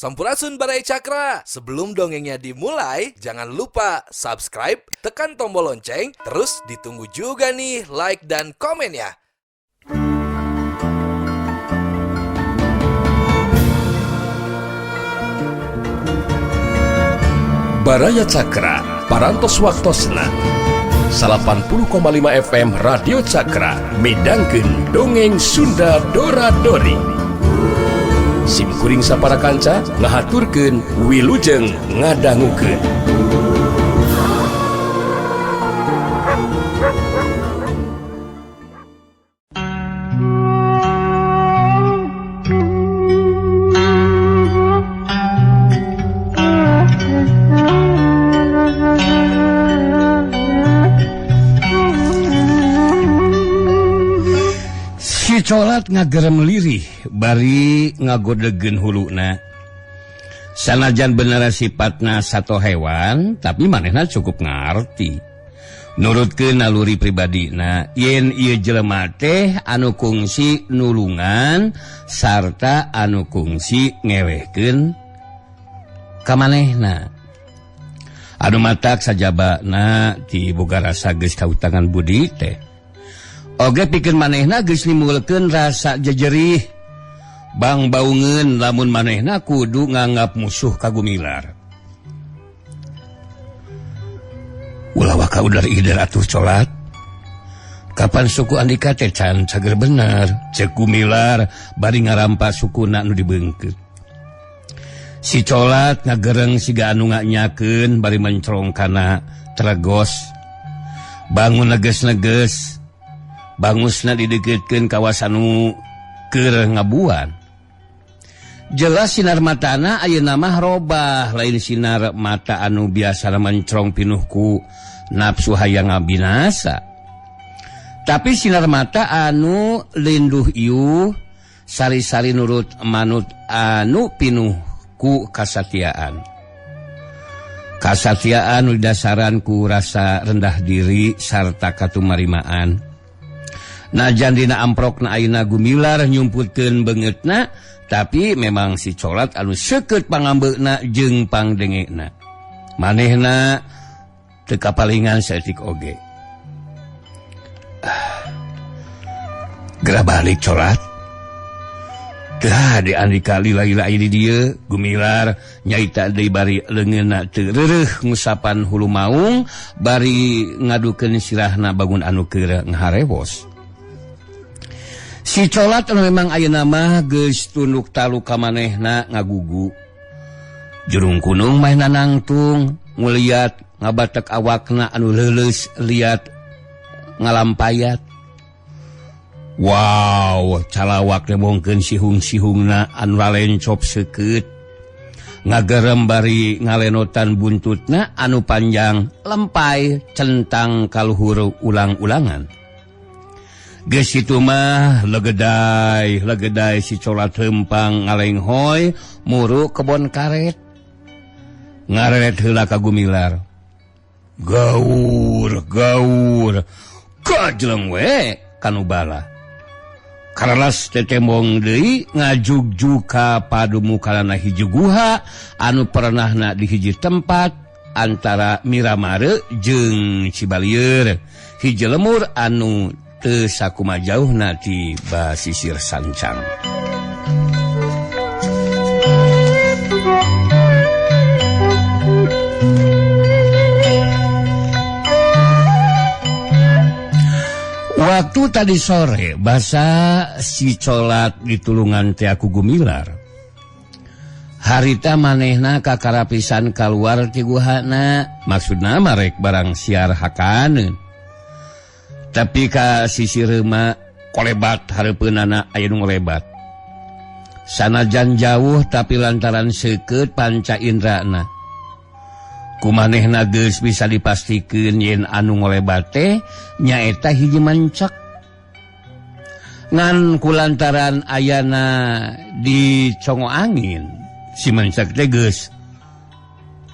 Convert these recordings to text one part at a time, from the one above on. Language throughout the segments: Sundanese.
Sampurasun Barai Cakra. Sebelum dongengnya dimulai, jangan lupa subscribe, tekan tombol lonceng, terus ditunggu juga nih like dan komen ya. Baraya Cakra, parantos waktosna 80,5 FM Radio Cakra, midangkeun dongeng Sunda Dora-Dori. Simkuring sapara kanca ngahaturkeun wilujeng ngadangukeun. Colat ngagerem lirih bari ngagodegen huluna. Sanajan bener sifatna satu hewan, tapi manehna cukup ngarti. Nurutkeun naluri pribadina, yen ieu jelema teh anu kungsi nulungan sarta anu kungsi ngewehkeun ka manehna. Anu matak sajabana ti boga rasa geus kautangan budi teh. Oge pikeun manehna geus nimulkeun rasa jejerih. Bang baungeun lamun manehna kudu nganggap musuh kagumilar. Ulah waka udar idar atuh colat. Kapan suku Andika teh can cager bener, ceuk gumilar bari ngarampas sukuna anu dibeungkeut. Si colat ngagereng siga anu nganyakeun bari mencrong kana telegos. Bangun neges-neges. Bangusna dideketkeun kawasan nu keur ngabuan. Jelas sinar matana ayeuna mah robah lain sinar mata anu biasa mencrong pinuh ku nafsu hayang ngabinasa. Tapi sinar mata anu linduh ieu sari-sari nurut manut anu pinuh ku kasatiaan. Kasatiaan nu dasaran ku rasa rendah diri sarta katumarimaan. Najan dina amprokna ayeuna gumilar nyumputkeun beungeutna, tapi memang si colat anu seukeut pangambeuna jeung pangdengena. Manehna teu kapalingan saeutik oge. Geura balik colat. Tah di Andika lila-lila di dieu gumilar nyaita deui bari leungeunna teu reureuh ngusapan hulu maung bari ngadukeun sirahna bangun anu keur ngaharewos. Si colat anu memang ayeuna mah geus tunduk talu ka manehna ngagugu. Jurung kunung mainna nangtung, nguliat ngabatek awakna anu leuleus liat ngalampayat. Wow, calawak nemongkeun sihung-sihungna anu ralencop seukeut. Ngagerem bari ngalenotan buntutna anu panjang lempai centang kaluhur ulang-ulangan. Geus kitu mah legeday si colat hempang ngalenghoy muru kebon karet. Ngaret heula ka gumilar. Gaur, kajleng we kanu bala. Karalas tetembong deui ngajugjug ka padumukanana hiji guha anu perenahna di hiji tempat antara Miramare jeung Cibalieur. Hiji lemur anu teu sakuma jauhna ti basisir sancang. Waktu tadi sore basa si colat ditulungan teh aku gumilar. Harita manehna kakarapisan kaluar ti guhana, maksudna marek barang siar hakaneun. Tapi ka sisi reuma kolebat hareupeunana aya nu ngolebat. Sanajan jauh tapi lantaran seukeut panca indrana. Kumanehna geus bisa dipastikeun yen anu ngolebat teh nyaeta hiji mancek. Ngan kulantaran ayana di congo angin, si mancek teh geus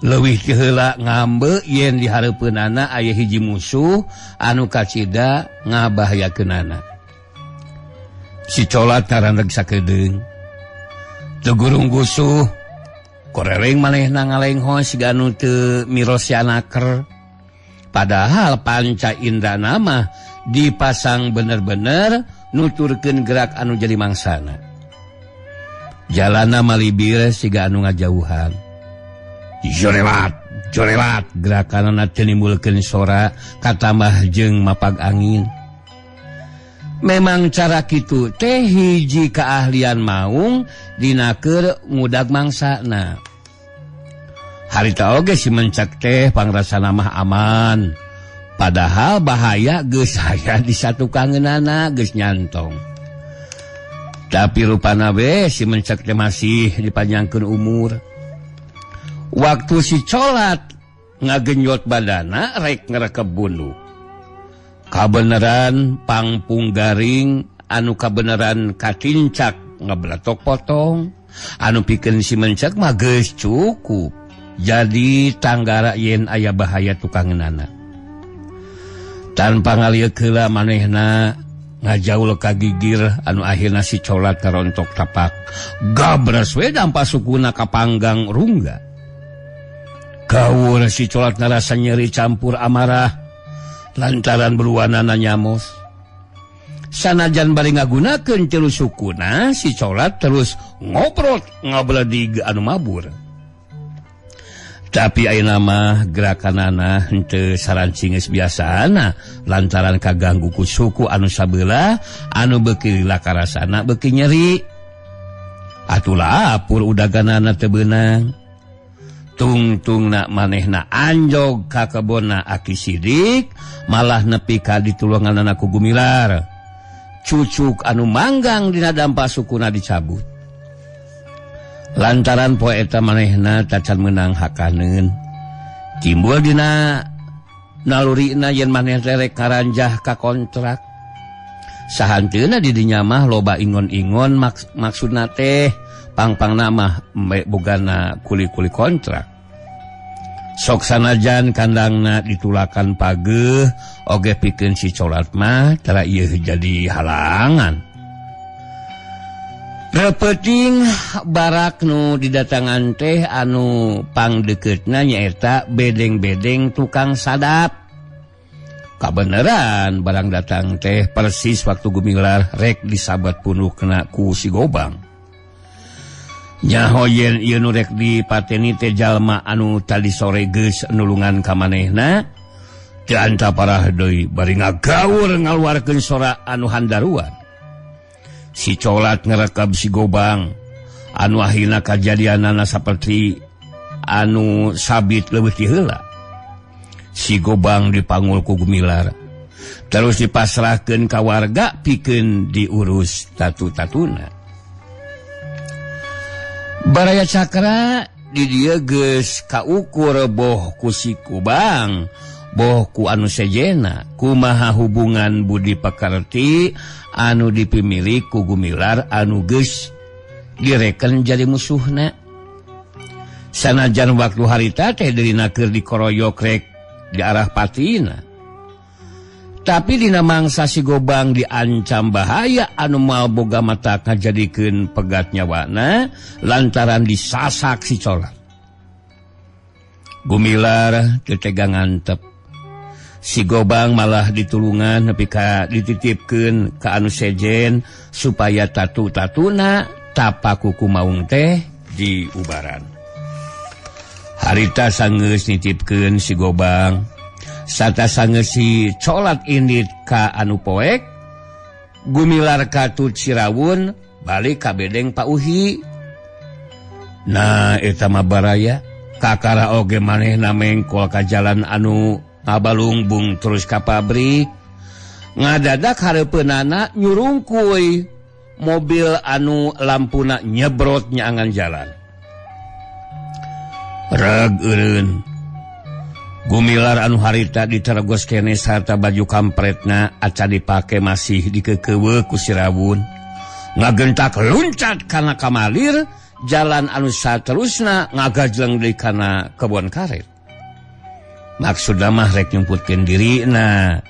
leuwih ti heula ngambe yen di hareupeunana aya hiji musuh anu kacida ngabahayakeunana. Si colat narandeg sakedeung. Teu gurung gusuh koreleng manehna ngalengos siga anu teu mirosianaker. Padahal panca indana mah dipasang bener-bener nuturkeun gerak anu jadi mangsana. Jalana malibir siga anu ngajauhan. Jorelat gerakanana teu nimbulkeun sora katambah jeung mapag angin. Memang cara kitu teh hiji keahlian maung dina keur ngudag mangsana. Harita oge si mencek teh pangrasana mah aman. Padahal bahaya geus aya di satukangeunana geus nyantong. Tapi rupana we si mencek teh masih dipanjangkeun umur. Waktu si colat ngagenjot badana rek ngerekep bundu. Kabeneran pangpung garing anu kabeneran katincak ngabelatok potong anu pikeun si mencek mah geus cukup jadi tanggara yen aya bahaya tukangeunana. Tanpa ngalieu heula manehna ngajaul ka gigir anu akhirna si colat karontok tapak gabras we dampa sukuna ka panggang rungga. Gawur si colat ngarasa nyeri campur amarah lantaran beruanana nyamos. Sanajan bari ngagunakeun ceulu sukuna, si colat terus ngobrot ngabledig anu mabur. Tapi ayeuna mah gerakanana henteu sarancing geus biasana lantaran kaganggu ku suku anu sabeula anu beuki lakarasana beuki nyeri. Atulah apur udaganana teu beunang. Tungtungna manehna anjog ka kebonna Aki Sidik malah nepi ka ditulunganana ku Gumilar. Cucuk anu manggang dina dampa sukuna dicabut. Lantaran poe eta manehna tacan meunang hakaneun. Timbul dina nalurina yen maneh rek karanjah ka kontrak. Sahanteuna di dinya mah loba ingon-ingon maksudna teh pangpangna mah bogana kuli-kuli kontrak. Sok sanajan kandangna ditulakan pageuh oge pikeun si colat mah tara ieu jadi halangan. Repeting barak nu didatangan teh anu pangdekeutna nyaeta bedeng-bedeng tukang sadap. Kabeneran barang datang teh persis waktu Gumilar rek disabat punukna ku si Gobang. Nyaho yen ieu nu rek dipateni teh jalma anu tadi sore geus nulungan ka manehna teu antaparah deui bari ngagaur ngaluarkeun sora anu handaruan. Si colat ngerekab si Gobang anu akhirna kajadianana saperti anu sabit leuwih ti heula. Si Gobang dipanggul ku Gumilar terus dipasrahkeun ka warga pikeun diurus tatu-tatuna. Baraya Cakra di dieu geus kaukur boh ku si Gobang, boh ku anu sejena, kumaha hubungan budi pakarti anu dipimili ku Gumilar anu geus direken jadi musuhna. Sanajan waktu harita teh deurina keur dikoroyok rek di arah patina. Tapi dina mangsa si Gobang diancam bahaya anu moal boga mata ngajadikeun pegat nyawana lantaran disasak si colat. Gumilar teu tega ngantep. Si Gobang malah ditulungan nepi ka dititipkeun ka anu sejen supaya tatu-tatuna tapak kuku maung teh diubaran. Harita sanggeus nitipkeun si Gobang. Sata sanggeus si colat indit ka anu poek, Gumilar katut Cirawun balik ka bedeng Pak Uhi. Nah eta mah baraya kakara oge manehna mengkol ka jalan anu ngabalungbung terus ka pabrik. Ngadadak hareupeunana nyurungkuy mobil anu lampuna nyebrot nyaangan jalan. Reg eureun Gumilar anu harita diterogos kene sarta baju kampretna aca dipake masih dikekeuweuk ku Cirawun. Ngagentak luncat kana kamalir jalan anu saterusna ngagajleng deui kana kebon karet. Maksudna mah rek nyumputkeun dirina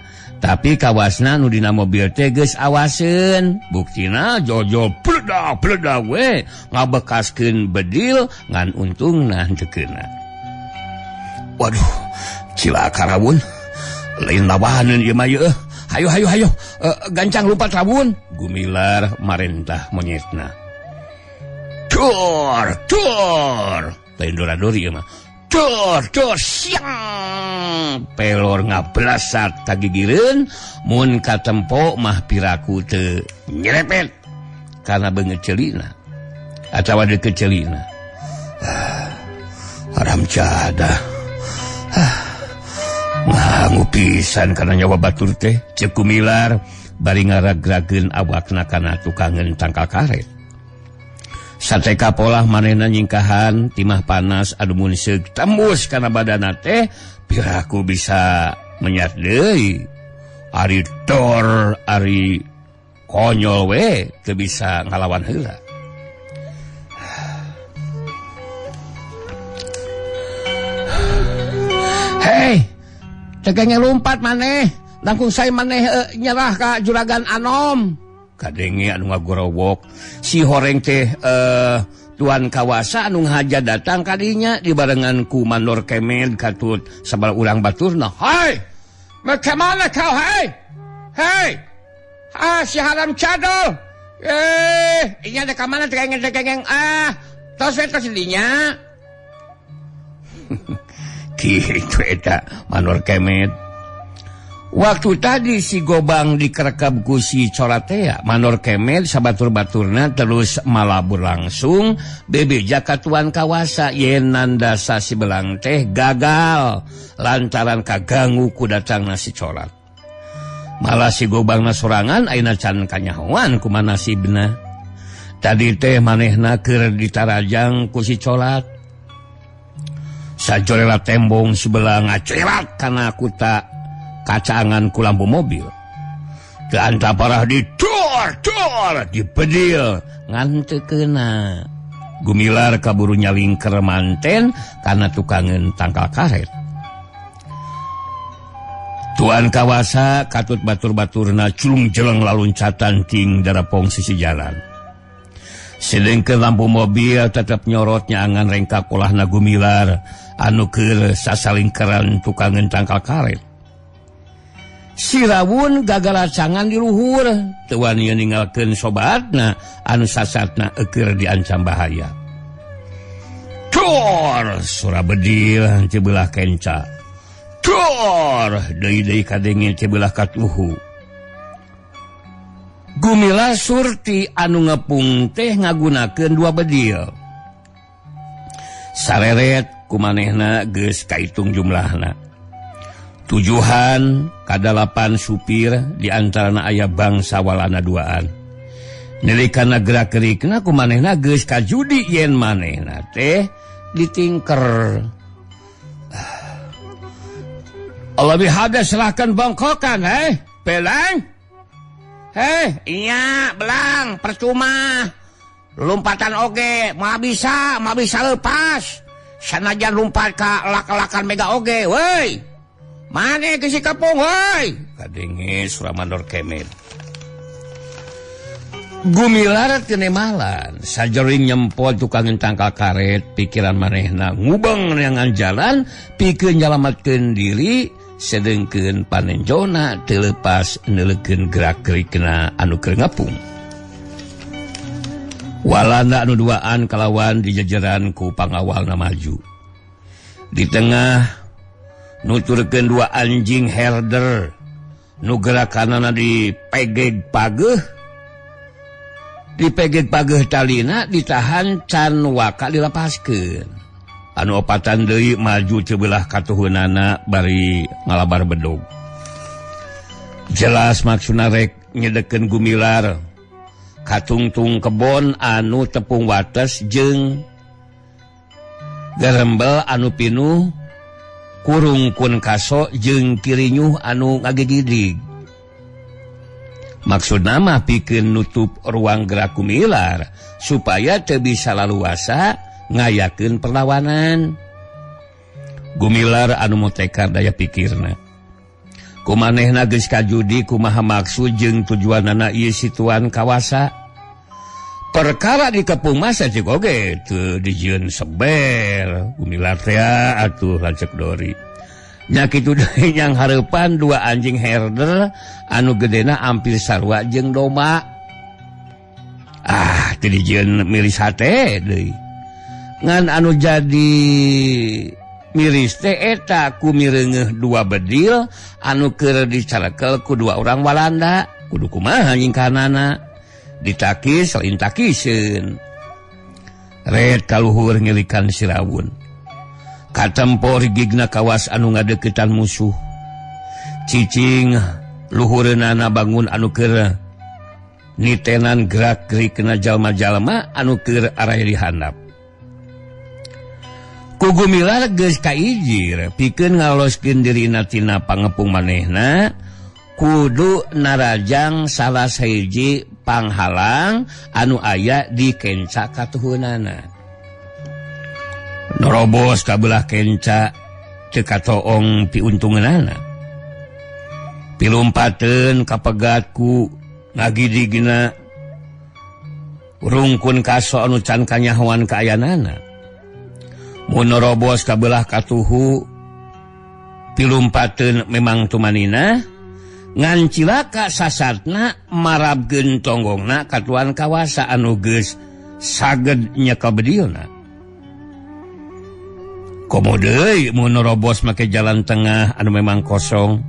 Tapi kawasna nu dina mobil teh geus awaseun. Buktina jojol pledak we ngabekaskeun bedil ngan untungna henteu keuna. Waduh, cilaka Rawun. Lain lawahaneun ieu mah yeuh. Hayo. Gancang lumpat Rawun. Gumilar marentah monyetna. Dor. Lain dora-dori ieu mah. Dor siang. Pelor ngablasat kagigireun mun katempo mah piraku teu nyerepet karena beungeut ceulina atawa deukeut ceulina. Haram cada. Ngangu pisan kana nyawa batur teh ceuk Gumilar bari ngaragrageun awakna kana tukangeun tangkal karet. Sateka polah manehna nyingkahan timah panas adu mun seug tembus kana badana teh piraku bisa menyat deui. Ari dor ari konyol we teu bisa ngalawan heula. Hei, tegenge lompat maneh, langkung sae maneh nyerah ka Juragan Anom. Kadenge anu ngagorowok si horeng teh tuan kawasa anu ngahaja datang kadinya dibarengan ku Mandor Kemed katut sabal urang baturna. Hai, kemana kau hai? Hei, si haram cadol. Inya ada kamana tegeng tos dinya. Kitu eta Mandor Kemed. Waktu tadi si Gobang dikerekab ku si Coratea, Mandor Kemed sabatur-baturna terus malabur langsung bebeja ka tuan kawasa yen nandasa si belang teh gagal lantaran kaganggu ku datangna si Corat. Malah si Gobangna sorangan ayeuna can kanyahoan kumaha nasibna. Tadi teh manehna keur ditarajang ku si Corat. Sajolela tembong sebelah ngacerat kana kuta kacangan ku lampu mobil. Keanta parah di dor di bedil ngan teu keuna. Gumilar kaburu nyalingker manten kana tukangeun tangkal karet. Tuan kawasa katut batur-baturna culung jeleng laluncatan ting darapong sisi jalan. Sedengkeun lampu mobil tetep nyorotnya angan rengkak olahna Gumilar anu keur sasalingkeran tukangeun tangkal karet. Si Rawun gagal acangan di luhur, teu wani ninggalkeun sobatna anu sasatna keur diancam bahaya. Dor, sura bedil teu beulah kenca. Dor, deui kadenge teu beulah katuhu. Gumilar surti anu ngepung teh ngagunakeun dua bedil. Sareret kumanehna geus kaitung jumlahna. Tujuhan kadalapan supir diantarana aya bangsa walana duaan. Nelikana gerak-gerikna kumanehna geus kajudi yen manehna teh ditingker. Allah bihada silahkan bongkokan Belang. Iya belang percuma. Lompatan oge mau bisa lepas. Sanajan lompat ka lak-lakan mega oge woi. Mane ke si kapung, woi? Kadenge surah Mandor Kemed. Gumilar kenemalan, sajoring nyempot tukangeun tangkal karet, pikiran manehna ngubeng neangan jalan, pikeun nyalametkeun diri, sedengkeun panenjona teu leupas neulekeun gerak-gerikna anu keur ngepung. Walanda anu duaan kalawan dijajaran ku pangawalna maju. Di tengah nuturkeun dua anjing herder nu gerakanana dipegeg pageuh talina ditahan can waka dilepaskeun. Anu opatan deui maju teu beulah katuhunana bari ngalabar bedog. Jelas maksudna rek nyedekeun Gumilar katungtung kebon anu tepung wates jeung garembel anu pinuh kurungkun kaso jeung kirinyuh anu ngagigidig. Maksudna mah pikeun nutup ruang gerak Gumilar supaya teu bisa laluasa ngayakeun perlawanan. Gumilar anu motekar daya pikirna. kumanehna geus kajudi kumaha maksud jeung tujuanna ieu situan kawasa. Perkara di kepung masa cik oge teu dijieun seber Gumilar teh atuh lanceuk Dori. Nya kitu deui nyang hareupan dua anjing herder anu gedena ampir sarua jeung domba. Teu dijieun miris hate deui. Ngan anu jadi miris teh eta ku mireungeuh dua bedil anu keur dicalekel ku dua urang Walanda. Kudu kumaha nyingkanana? Ditakis lain takiseun. Red kaluhur ngilikan si Rawun. Katempo rigigna kawas anu ngadeukeutan musuh. Cicing luhureunana bangun anu keur nitenan gerak-gerikna jalma-jalma anu keur araya dihandap. Ku Gumilar geus kaijir pikeun ngaloskeun dirina tina pangepung manehna kudu narajang salah sahiji panghalang anu aya di kenca katuhunana. Norobos kabelah kenca teu katoong piuntungeunana. Pilumpateun kapegat ku ngagidigna rungkun kaso anu can kanyahoan kaayanana. Mun norobos kabelah katuhu pilumpateun memang tumanina ngan cilaka sasatna marabkeun tonggongna katuan kawasa anu geus saged nyekel bedilna. Komo deui mun norobos make jalan tengah anu memang kosong.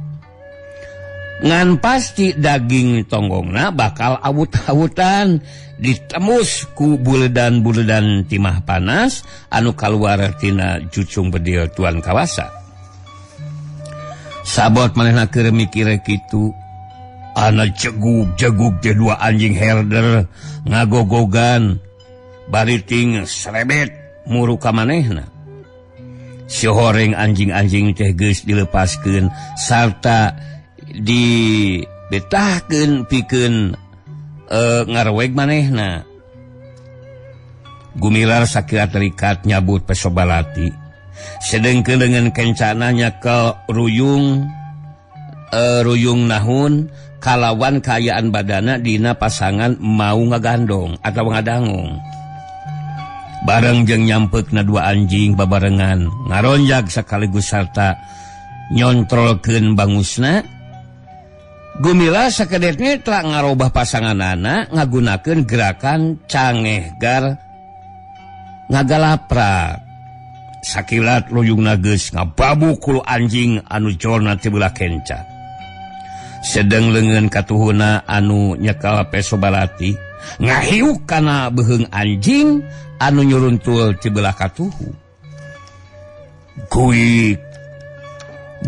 Ngan pasti daging tonggongna bakal awut-awutan ditembus ku buledan-buledan timah panas anu kaluar tina jucung bedil tuan kawasa. Sabot manehna keur mikir kitu, ana jegug-jegug teh dua anjing herder ngagogogan bari ting serebet muru ka manehna. Si horeng anjing-anjing teh geus dilepaskeun sarta dibetahkeun pikeun ngarweg manehna. Gumilar sakirat terikat nyabut pesobalati. Sedengkeun dengan kencana nyakel ruyung nahun kalawan kaayaan badana dina pasangan mau ngagandong atau ngadangung. Bareng jeung nyampeukna dua anjing babarengan ngaronjag sakaligus sarta nyontrolkeun bangusna. Gumilar sakedetnya telah ngarobah pasanganana ngagunakeun gerakan cangehgar ngagalaprak. Sakilat ruyungna geus ngababu kulu anjing anu jolna ti belah kenca. Sedeng leungeun katuhuna anu nyekel pesobalati ngahiuk kana beuheung anjing anu nyuruntul ti belah katuhu.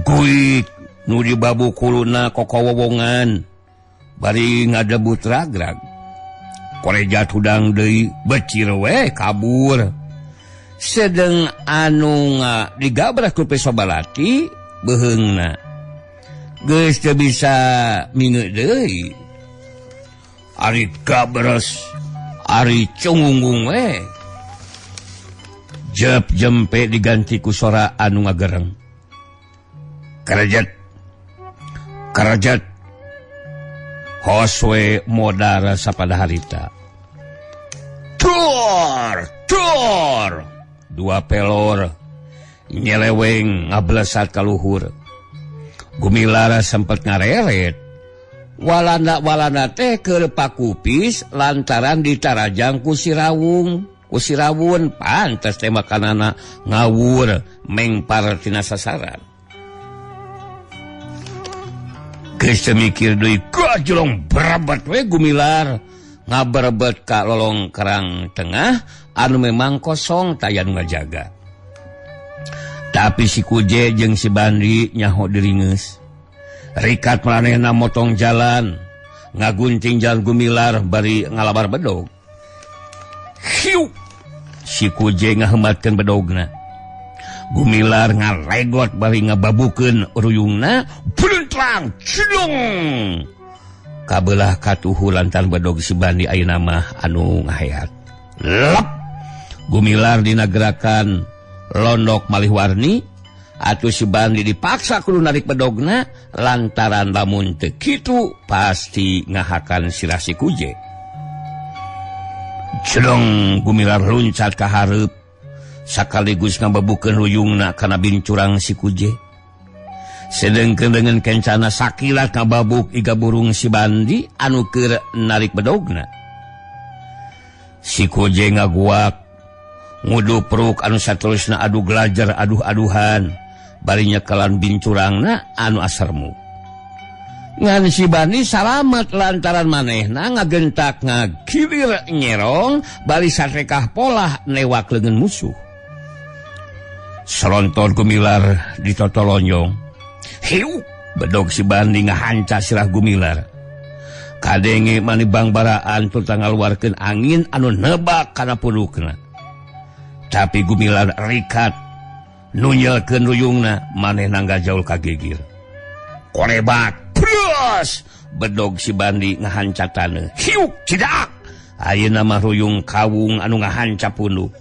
Guik nu dibabu kuluna kokowowongan bari ngadebut ragrag. Korejat hudang deui becir we kabur. Sedeng anu digabrak ku pesobalati beuheungna geus teu bisa mingeut deui. Ari gabres ari cungunggung we. Jep jempe diganti ku sora anu ngagereng. Karajat hoswe modar sapada harita. Tor dua pelor nyeleweng ngablesat ka luhur. Gumilar sempet ngareret. Walanda teh keur pakupis lantaran ditarajang ku si Rawun. Ku si Rawun pantes teh makanana ngawur mengpar tina sasaran. Geus mikir deui gajlong berebet we Gumilar ngaberebet ka lolong kerang tengah anu memang kosong tayan ngajaga. Tapi si Kuje jeung si Bandi nyaho diringeus. Rikat manehna motong jalan ngagunting jalan Gumilar bari ngalabar bedog. Hiu si Kuje ngahembatkeun bedogna. Gumilar ngalegot bari ngababukeun ruyungna buntlang cedong. Kabelah katuhu lantaran bedog si Bandi ayeuna mah anu ngahayat. Lep Gumilar dina gerakan londok malih warni atuh si Bandi dipaksa kudu narik bedogna lantaran lamun teu kitu pasti ngahakan sirah si Kuje. Jelong Gumilar luncat ka hareup sakaligus ngabebukeun ruyungna kana bincurang si Kuje. Sedengkeun dengan kencana sakilat ngababuk iga burung si Bandi anu keur narik bedogna. Si Kuje ngaguak ngudupruk anu saterusna adu gelajar aduh-aduhan barinya kelan bincurangna anu asarmu. Ngan si Bandi salamet lantaran manehna ngagentak ngagilir nyerong bari satrekah polah newak leungeun musuh. Serontor Gumilar ditotolonyong. Hiu bedog si Bandi ngahanca sirah Gumilar. Kadenge manibang baraan tutang ngaluarkeun angin anu nebak kana pundukna. Tapi Gumilar rikat nunyelkeun ruyungna manehna ngajaul ka gegir. Korebak plus bedog si Bandi ngahancataneun. Hiu cidak ayeuna mah ruyung kawung anu ngahanca punduk.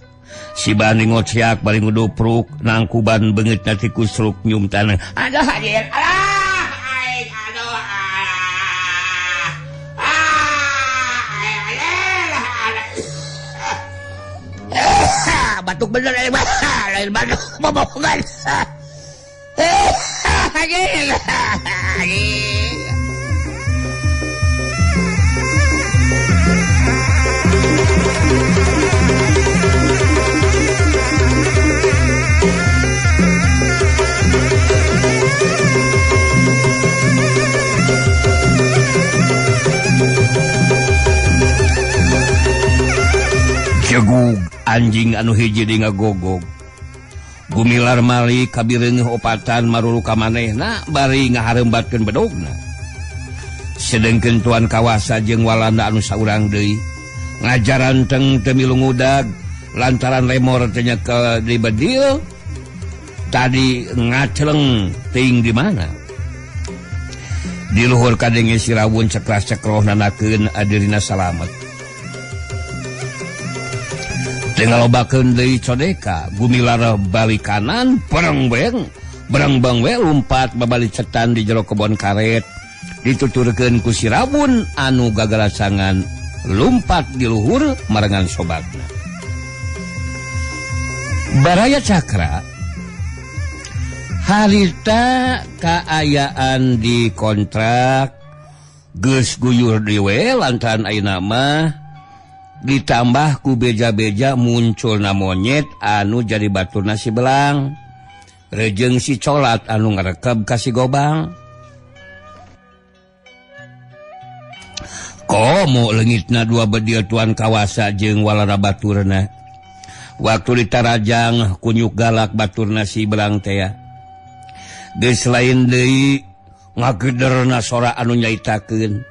Si Bandi ngociak bari ngudupruk nangkuban beungeutna ti kusruk nyum taneuh. Aduh hadir. Alah aing aduh. Batuk bener lain batuk bobogan. Hadir. Jegug anjing anu hiji di ngagogog. Gumilar mali kabireungeuh opatan marulu ka manehna bari ngaharembatkeun bedogna. Sedengkeun tuan kawasa jeung walanda anu saurang deui ngajaran teng teu milu ngudag lantaran lemor teh nyekel di bedil tadi ngaceleng ting di mana. Di luhur kadenge si Rawun cekras-cekroh nanakeun adirina salamet. Ngalobakeun deui codeka, Gumilar balik kanan, bereng-beng we lumpat babalik cetan di jero kebon karet, dituturkeun ku si Rawun anu gagarasangan lumpat di luhur marengan sobatna. Baraya Cakra harita kaayaan di kontrak geus guyur dewe lantaran ayeuna mah ditambah ku beja-beja munculna monyet anu jadi baturna si Belang rejeung si Colat anu ngarekeb ka si Gobang. Komo leungitna dua bedil tuan kawasa jeung walana baturna waktu ditarajang kunyuk galak baturna si Belang teh geus lain deui ngagederna sora anu nyaitakeun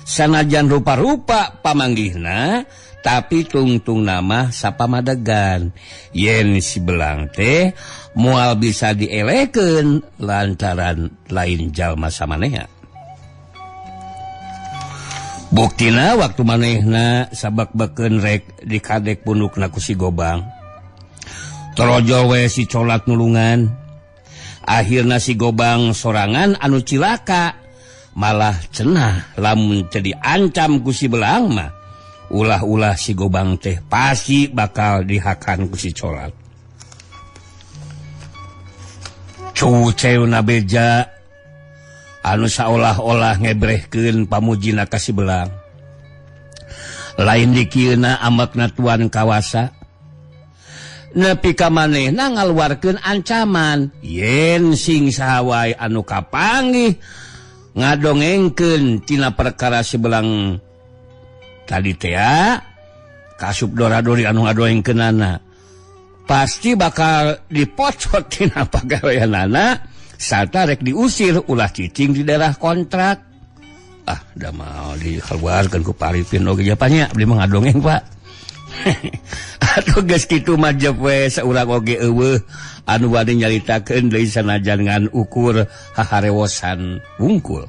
sanajan rupa-rupa pamanggihna tapi tungtung nama sapamadegan yen si Belang teh moal bisa dielekeun lantaran lain jalma samaneha. Buktina waktu manehna sabak-bekeun rek dikadek pundukna ku si Gobang torojol we si Colat nulungan. Akhirna si Gobang sorangan anu cilaka malah cenah lamun teu diancam ku si Belang mah ulah-ulah si Gobang teh pasti bakal dihakan ku si Colat. Cuceuna beja anu saolah-olah ngebrehkeun pamujina ka si Belang. Lain dikieuna amakna tuan kawasa nepi ka manehna ngaluarkeun ancaman yen sing saha anu kapanggih ngadongengkeun tina perkara si Belang tadi teh kasup dora-dori anu ngadongengkeunana pasti bakal dipocot tina pagaweanana sarta rek diusir ulah cicing di daerah kontrak. Da mau dikeluarkeun ku Paripin oge japanya abdi mah ngadongeng Pak. Atuh geus kitu mah jep we saurang oge eueuh anu bade nyaritakeun deui sanajan ngan ukur haharewosan wungkul.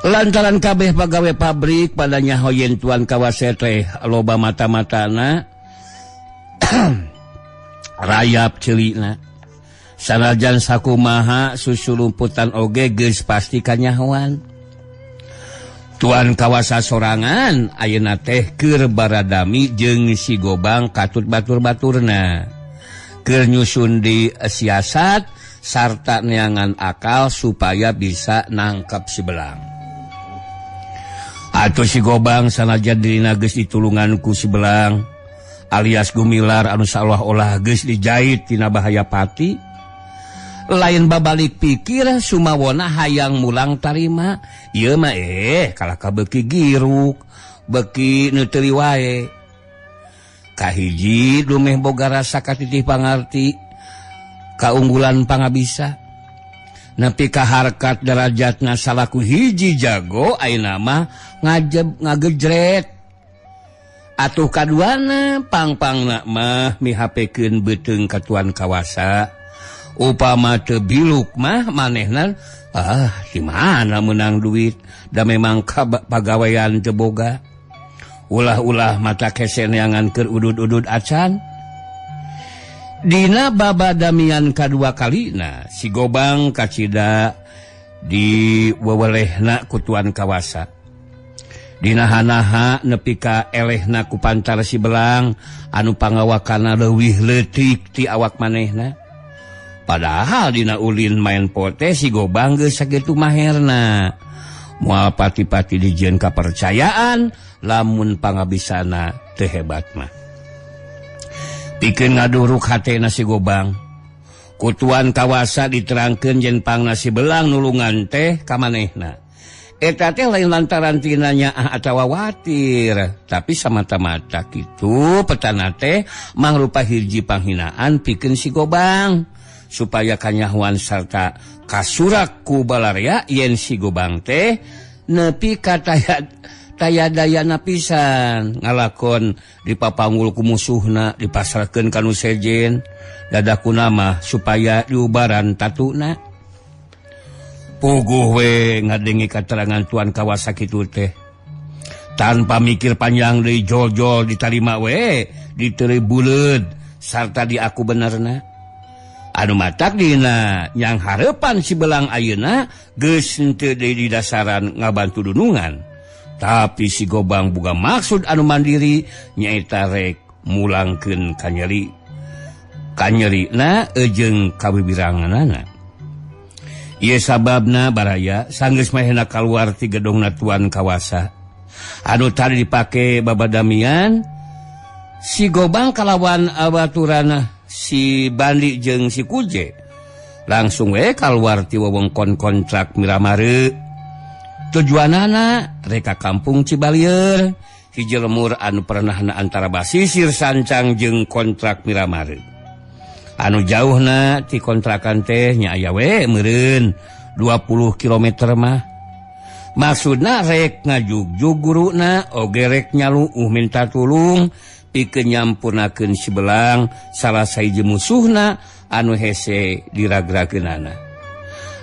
Lantaran kabeh pagawe pabrik pada nyahoyen tuan kawase teh loba mata-matana rayap ceulina Sanajan sakumaha susulumputan oge geus pasti kanyahoan. Tuan kawasa sorangan ayeuna teh keur baradami jeung si Gobang katut batur-baturna. Keur nyusun di siasat sarta neangan akal supaya bisa nangkep si Belang. Atuh si Gobang sanajan dirina geus ditulungan ku si Belang alias Gumilar anu saolah-olah geus dijait tina bahaya pati, lain babalik pikir sumawona hayang mulang tarima. Ieu mah kalaka beuki giruk, beuki nu teu wae. Kahiji dumeh boga rasa katitih pangarti kaunggulan pangabisa, nepi ka harkat derajatna salaku hiji jago ayeuna mah ngagejret. Atuh kaduana pangpangna mah mihapekeun beuteung ka tuan kawasa. Upama teu biluk mah manehna di mana menang duit da memang pagawean teu boga. Ulah-ulah mata kese neangan keur udud-udud acan. Dina babadamian kadua kalina si Gobang kacida di wewelehna ku tuan kawasa. Dina hanaha nepi ka elehna ku pantar si Belang anu pangawakana leuwih leutik ti awak manehna. Padahal dina ulin main pote si Gobang geus sakitu maherna. Moal pati-pati dijieun kapercayaan lamun pangabisana teu hebat mah. Pikeun ngaduruk hatena si Gobang. Ku tuan kawasa diterangkeun yen pangna si Belang nulungan teh ka manehna. Eta teh lain lantaran tina nyaah atawa watir, tapi samata-mata kitu petana teh mangrupa hiji panghinaan pikeun si Gobang. Supaya kanyahuan sarta kasurak ku balaria yen si Gobang teh nepi ka tayadayana pisan ngalakon dipapanggul ku musuhna dipasrahkeun ka nu sejen dadakuna mah supaya diubaran tatuna. Puguh we ngadengi katerangan tuan kawasa kitu teh tanpa mikir panjang deui jol-jol ditarima we diteri buleud sarta diaku benerna. Anu matak dina yang harepan si Belang ayeuna geus henteu deui didasaran ngabantu dunungan, tapi si Gobang boga maksud anu mandiri nyaeta rek mulangkeun kanyerina jeung kawiwiranganana. Ieu sababna baraya sanggeus mahena kaluar ti gedongna tuan kawasa anu tadi dipake babadamian, si Gobang kalawan abaturana si Bandi jeung si Kuje langsung we kaluar ti wewengkon kontrak Miramare. Tujuanana reka kampung Cibalieur, hiji lemur anu perenahna antara basisir Sancang jeung kontrak Miramare. Anu jauhna ti kontrakan teh nya aya we meureun 20 km mah. Maksudna rek ngajugjug guruna oge rek nyaluuh minta tulung pikeun nyampunakeun si Belang salah sahiji musuhna anu hese diragrakeunana.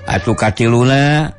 Atuh katiluna